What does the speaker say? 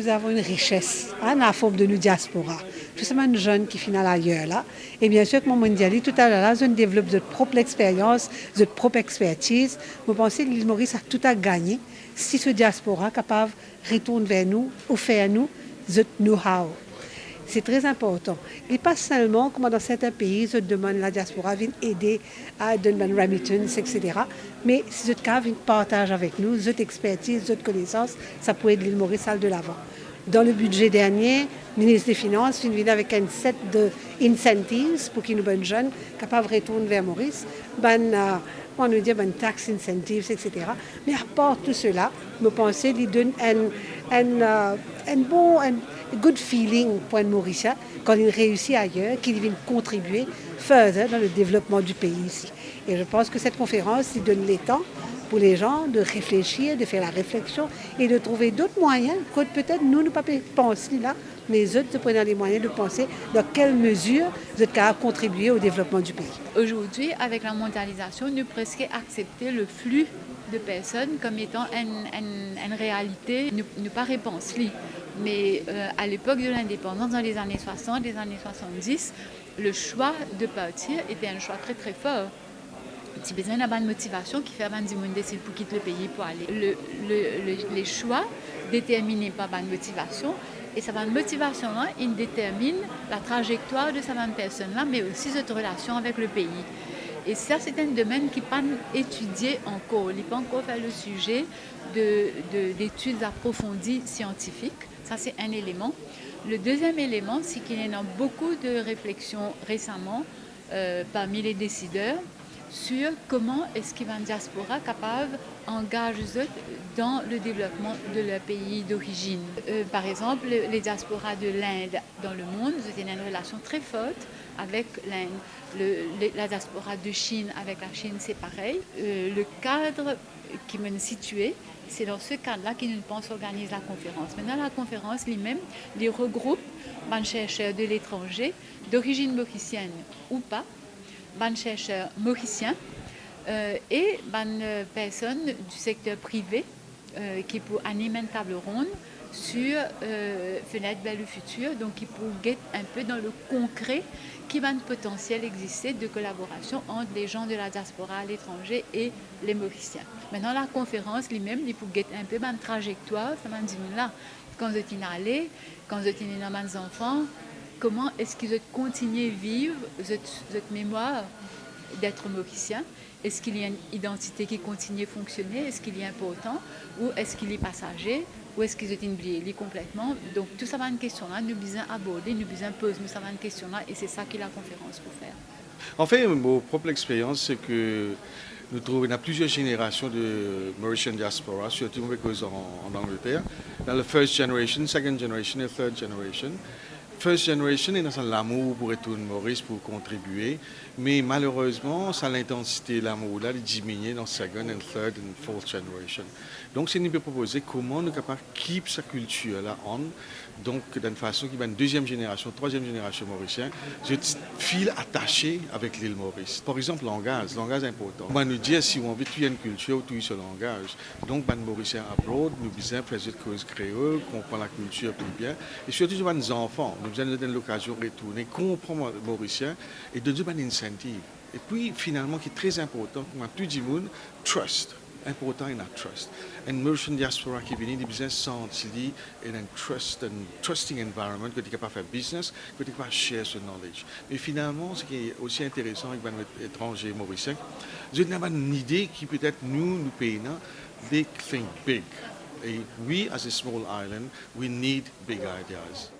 nous avons une richesse dans la forme de nos diaspora. Tout ça, les jeunes qui finissent ailleurs là. Et bien sûr, comme on dit tout à l'heure, là, je développe notre propre expérience, notre propre expertise. Vous pensez que l'île Maurice a tout à gagner si ce diaspora est capable de retourner vers nous, offrir nous notre know-how. C'est très important. Et pas seulement, comme dans certains pays, je demande la diaspora vient aider à donner remittance, etc. Mais si ce cas vient partager avec nous, cette expertise, cette connaissance, ça peut aider l'île Maurice à aller de l'avant. Dans le budget dernier, le ministre des Finances vient avec un set d'incentives pour qu'ils nous bonnes jeunes capables de retourner vers Maurice. On nous dit tax incentives, etc. Mais à part tout cela, je pense qu'il donne un bon good feeling pour un Mauricien quand il réussit ailleurs, qu'il vient contribuer further dans le développement du pays ici. Et je pense que cette conférence, il donne les temps pour les gens de réfléchir, de faire la réflexion et de trouver d'autres moyens que peut-être nous ne pas penser là, mais les autres se prennent les moyens de penser dans quelle mesure vous êtes capable de contribuer au développement du pays. Aujourd'hui, avec la mondialisation, nous presque accepter le flux de personnes comme étant une réalité, nous pas réponse. Mais à l'époque de l'indépendance, dans les années 60, les années 70, le choix de partir était un choix très très fort. Tu as besoin d'avoir une motivation qui fait avant du monde décide pour quitter le pays pour aller. Les choix déterminés par une motivation. Et cette motivation-là, il détermine la trajectoire de cette personne-là, mais aussi cette relation avec le pays. Et ça, c'est un domaine qui n'est pas étudié encore. Il n'est pas encore fait le sujet d'études approfondies scientifiques. Ça, c'est un élément. Le deuxième élément, c'est qu'il y a eu beaucoup de réflexions récemment parmi les décideurs sur comment est-ce qu'il y a une diaspora capable d'engager dans le développement de leur pays d'origine. Par exemple, les diasporas de l'Inde dans le monde, ils ont une relation très forte avec l'Inde. La diaspora de Chine avec la Chine, c'est pareil. Le cadre qui m'a situé, c'est dans ce cadre-là qu'ils nous pensent organiser la conférence. Maintenant, la conférence lui-même, il regroupe des chercheurs de l'étranger, d'origine mauricienne ou pas, des chercheurs mauriciens et des personnes du secteur privé qui pour animer une table ronde sur Fenêtre vers le futur, donc qui pour guetter un peu dans le concret qui va un potentiel exister de collaboration entre les gens de la diaspora à l'étranger et les Mauriciens. Maintenant, la conférence lui-même, il pour guetter un peu une trajectoire, ça m'a dit là, quand vous êtes allé, quand vous êtes dans mes enfants, comment est-ce qu'ils continuent à vivre cette mémoire d'être mauricien? Est-ce qu'il y a une identité qui continue à fonctionner? Est-ce qu'il est important? Ou est-ce qu'il est passager? Ou est-ce qu'ils ont oublié complètement? Donc tout ça va une question là, nous besoin aborder, nous besoin poser, nous ça va une question là, et c'est ça qui est la conférence pour faire. En fait, mon propre expérience, c'est que nous trouvons dans plusieurs générations de Mauritian diaspora, surtout en Angleterre, dans la first generation, second generation et third generation. First generation est dans l'amour pour retourner Maurice, pour contribuer, mais malheureusement, ça l'intensité de l'amour là diminue dans second and third and fourth generation. Donc, c'est nous peut proposer comment nous sommes capables de keep sa culture là on, donc d'une façon qui va une deuxième génération, troisième génération mauricienne, je file attaché avec l'île Maurice. Par exemple, langage est important. On va nous dire si on veut tuer une culture, tuer ce langage. Donc, les Mauriciens abroad, nous besoin faire cette cause créole, comprendre la culture plus bien, et surtout les enfants. Nous avons donné l'occasion de retourner, comprendre le Mauricien et de donner un incentive. Et puis, finalement, qui est très important, pour tout le monde, trust. Important in our trust. And Mauritian diaspora qui vient de business sentir in un trusting environment que tu es capable de faire business, que tu es capable de share ce knowledge. Mais finalement, ce qui est aussi intéressant avec les étrangers mauriciens, c'est d'avoir une idée qui peut-être nous payons, they think big. Et we, as a small island, we need big ideas.